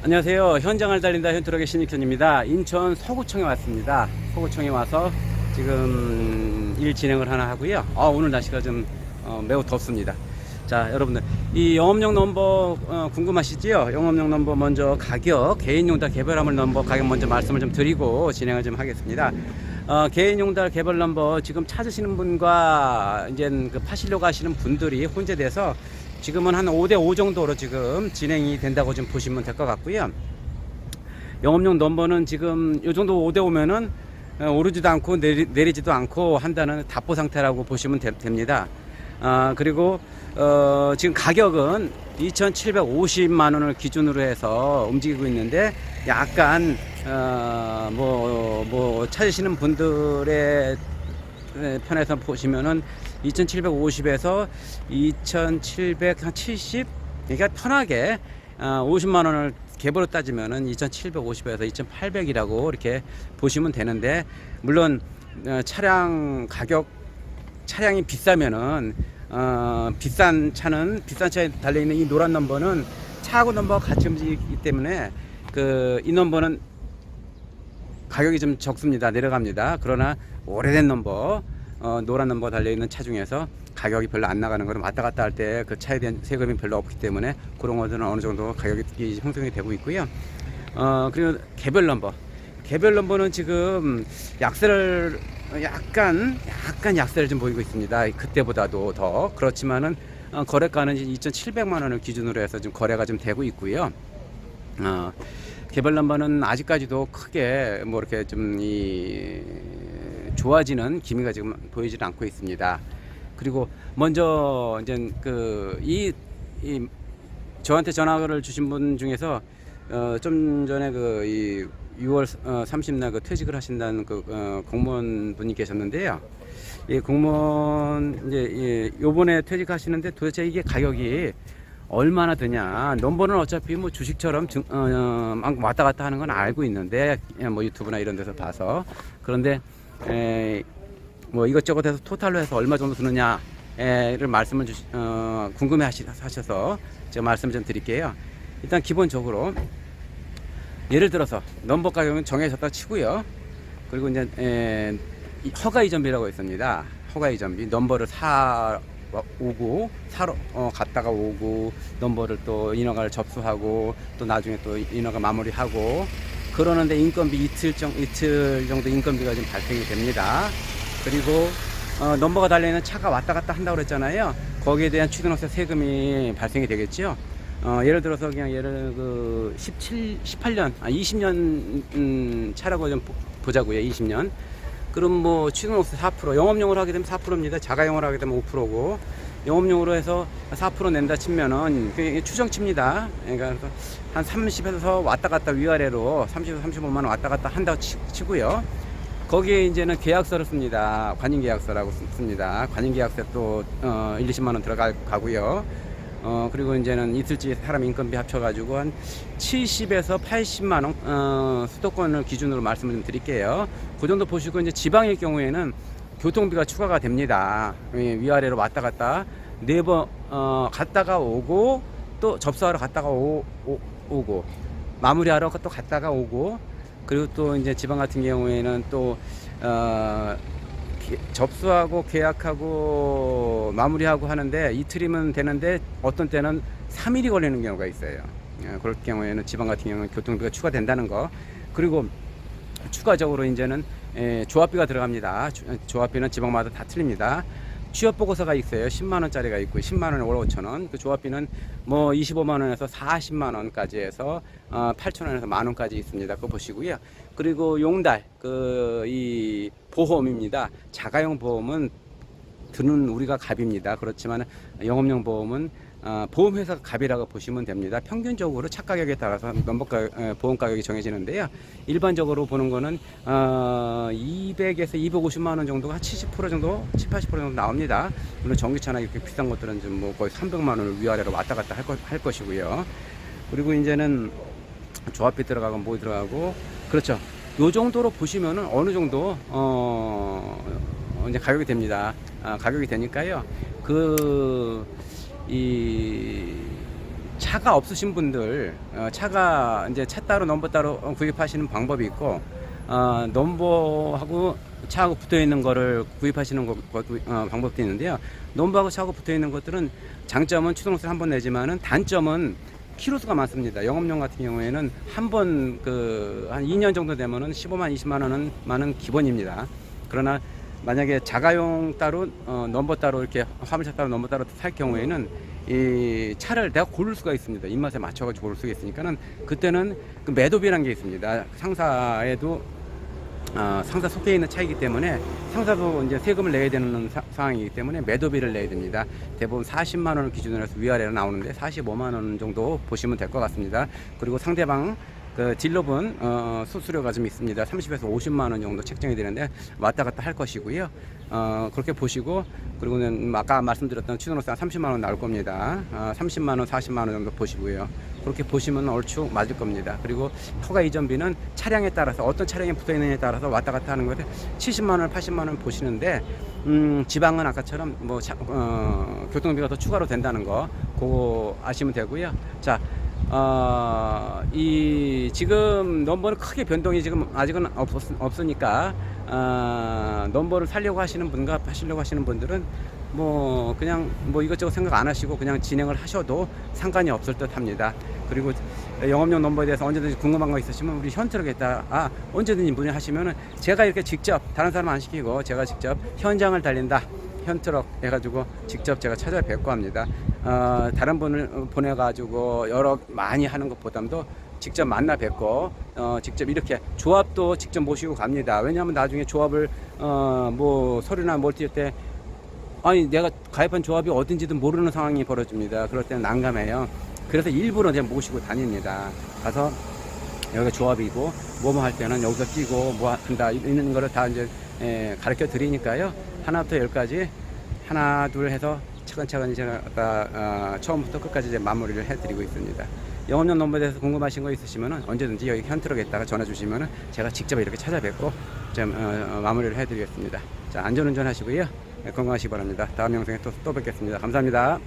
안녕하세요. 현장을 달린다 현트럭의 신익현입니다. 인천 서구청에 왔습니다. 서구청에 와서 지금 일 진행을 하나 하고요. 오늘 날씨가 좀 매우 덥습니다. 자, 여러분들 이 영업용 넘버 궁금하시지요? 영업용 넘버 먼저 가격, 개인용달 개별화물 넘버 가격 먼저 말씀을 좀 드리고 진행을 좀 하겠습니다. 개인용달 개별 넘버 지금 찾으시는 분과 이제 그 파시려고 하시는 분들이 혼재돼서 지금은 한 5대5 정도로 지금 진행이 된다고 좀 보시면 될 것 같고요. 영업용 넘버는 지금 이 정도 5대5면은 오르지도 않고 내리지도 않고 한다는 답보 상태라고 보시면 됩니다. 그리고 지금 가격은 2,750만원을 기준으로 해서 움직이고 있는데 약간 찾으시는 분들의 편에서 보시면은 2,750에서 2,770, 그러니까 편하게 50만원을 개별로 따지면은 2,750에서 2,800이라고 이렇게 보시면 되는데, 물론 차량 가격, 차량이 비싸면은 비싼 차에 달려있는 이 노란 넘버는 차하고 넘버가 같이 움직이기 때문에 이 넘버는 가격이 좀 적습니다. 내려갑니다. 그러나 오래된 넘버, 노란 넘버 달려있는 차 중에서 가격이 별로 안 나가는 거는 왔다 갔다 할 때 그 차에 대한 세금이 별로 없기 때문에 그런 것들은 어느 정도 가격이 형성이 되고 있고요. 그리고 개별 넘버는 지금 약세를 약간 약세를 좀 보이고 있습니다. 그때보다도 더. 그렇지만은 거래가는 2,700만 원을 기준으로 해서 좀 거래가 좀 되고 있고요. 개별 넘버는 아직까지도 크게 뭐 이렇게 좀 좋아지는 기미가 지금 보이질 않고 있습니다. 그리고 먼저 이제 저한테 전화를 주신 분 중에서 좀 전에 6월 30날 퇴직을 하신다는 공무원 분이 계셨는데요. 이 공무원 요번에 퇴직하시는데 도대체 이게 가격이 얼마나 드냐. 넘버는 어차피 뭐 주식처럼 왔다 갔다 하는 건 알고 있는데, 뭐 유튜브나 이런 데서 봐서. 그런데 뭐 이것저것 해서 토탈로 해서 얼마 정도 드느냐를 말씀을 궁금해 하셔서 제가 말씀 좀 드릴게요. 일단 기본적으로 예를 들어서 넘버 가격은 정해졌다 치고요. 그리고 이제 허가 이전비라고 있습니다. 허가 이전비, 넘버를 갔다가 오고, 넘버를 또 인허가를 접수하고, 또 나중에 또 인허가 마무리하고, 그러는데 인건비 이틀 정도 인건비가 좀 발생이 됩니다. 그리고 넘버가 달려있는 차가 왔다 갔다 한다고 그랬잖아요. 거기에 대한 취등록세 세금이 발생이 되겠죠. 예를 들어서 그냥 20년 차라고 좀 보자고요. 20년. 그럼 뭐 취등록세 4%, 영업용으로 하게 되면 4%입니다. 자가용으로 하게 되면 5%고, 영업용으로 해서 4% 낸다 치면은 그게 추정치입니다. 그러니까 한 30에서 왔다 갔다 위아래로 30에서 35만 원 왔다 갔다 한다고 치고요. 거기에 이제는 계약서를 씁니다. 관인계약서라고 씁니다. 관인계약서 또 1, 20만 원 들어가고요. 그리고 이제는 이틀째 사람 인건비 합쳐가지고 한 70에서 80만 원 수도권을 기준으로 말씀을 좀 드릴게요. 그 정도 보시고, 이제 지방일 경우에는 교통비가 추가가 됩니다. 위아래로 왔다 갔다 4번 갔다가 오고, 또 접수하러 갔다가 오고, 마무리하러 또 갔다가 오고, 그리고 또 이제 지방 같은 경우에는 또 접수하고 계약하고 마무리하고 하는데 이틀이면 되는데 어떤 때는 3일이 걸리는 경우가 있어요. 그럴 경우에는 지방 같은 경우는 교통비가 추가된다는 거. 그리고 추가적으로 이제는 조합비가 들어갑니다. 조합비는 지방마다 다 틀립니다. 취업보고서가 있어요. 10만원짜리가 있고 10만원에 5,500원. 그 조합비는 뭐 25만원에서 40만원까지 해서 8,000원에서 만원까지 있습니다. 그거 보시고요. 그리고 용달, 이 보험입니다. 자가용 보험은 드는 우리가 갑입니다. 그렇지만 영업용 보험은 보험회사 갑이라고 보시면 됩니다. 평균적으로 차 가격에 따라서 보험 가격이 정해지는데요. 일반적으로 보는 거는 200에서 250만 원 정도가 한 70% 정도, 70, 80% 정도 나옵니다. 물론 전기차나 이렇게 비싼 것들은 좀 뭐 거의 300만 원을 위아래로 왔다 갔다 할 것이고요. 그리고 이제는 조합비 들어가고 뭐 들어가고, 그렇죠. 요 정도로 보시면은 어느 정도 이제 가격이 됩니다. 가격이 되니까요. 차가 없으신 분들, 차가 이제 차 따로 넘버 따로 구입하시는 방법이 있고, 넘버하고 차하고 붙어 있는 거를 구입하시는 것도 방법도 있는데요. 넘버하고 차하고 붙어 있는 것들은 장점은 추등록세를 한 번 내지만은 단점은 키로수가 많습니다. 영업용 같은 경우에는 한 번 한 2년 정도 되면은 15만 20만 원은 기본입니다. 그러나 만약에 자가용 따로 넘버 따로 이렇게 화물차 따로 넘버 따로 살 경우에는 이 차를 내가 고를 수가 있습니다. 입맛에 맞춰가지고 고를 수가 있으니까는 그때는 그 매도비라는 게 있습니다. 상사에도 상사 속해 있는 차이기 때문에 상사도 이제 세금을 내야 되는 상황이기 때문에 매도비를 내야 됩니다. 대부분 40만 원을 기준으로 해서 위아래로 나오는데 45만 원 정도 보시면 될 것 같습니다. 그리고 상대방 그 딜러분 수수료가 좀 있습니다. 30에서 50만 원 정도 책정이 되는데 왔다 갔다 할 것이고요. 그렇게 보시고, 그리고는 아까 말씀드렸던 취등록세 30만 원 나올 겁니다. 30만 원, 40만 원 정도 보시고요. 그렇게 보시면 얼추 맞을 겁니다. 그리고 허가 이전비는 차량에 따라서 어떤 차량에 붙어 있느냐에 따라서 왔다 갔다 하는 것에 70만 원, 80만 원 보시는데 지방은 아까처럼 뭐 교통비가 더 추가로 된다는 거 그거 아시면 되고요. 자, 이 지금 넘버는 크게 변동이 지금 아직은 없으니까 넘버를 살려고 하시는 분과 하시려고 하시는 분들은 뭐 그냥 뭐 이것저것 생각 안 하시고 그냥 진행을 하셔도 상관이 없을 듯 합니다. 그리고 영업용 넘버에 대해서 언제든지 궁금한 거 있으시면 우리 현트럭에다 언제든지 문의하시면은 제가 이렇게 직접 다른 사람 안 시키고 제가 직접 현장을 달린다 현트럭 해가지고 직접 제가 찾아뵙고 합니다. 다른 분을 보내가지고 많이 하는 것보다도 직접 만나 뵙고 직접 이렇게 조합도 직접 모시고 갑니다. 왜냐하면 나중에 조합을 뭐 서류나 뭘 띄울 때 아니 내가 가입한 조합이 어딘지도 모르는 상황이 벌어집니다. 그럴 때는 난감해요. 그래서 일부러 제가 모시고 다닙니다. 가서 여기가 조합이고 뭐뭐 할 때는 여기서 끼고 뭐 한다 이런 거를 다 이제 가르쳐 드리니까요. 하나부터 열까지 하나 둘 해서 차근차근 제가 처음부터 끝까지 이제 마무리를 해드리고 있습니다. 영업용 넘버에 대해서 궁금하신 거 있으시면은 언제든지 여기 현트럭에다가 전화 주시면은 제가 직접 이렇게 찾아뵙고 좀 마무리를 해드리겠습니다. 자, 안전운전 하시고요. 건강하시기 바랍니다. 다음 영상에 또 뵙겠습니다. 감사합니다.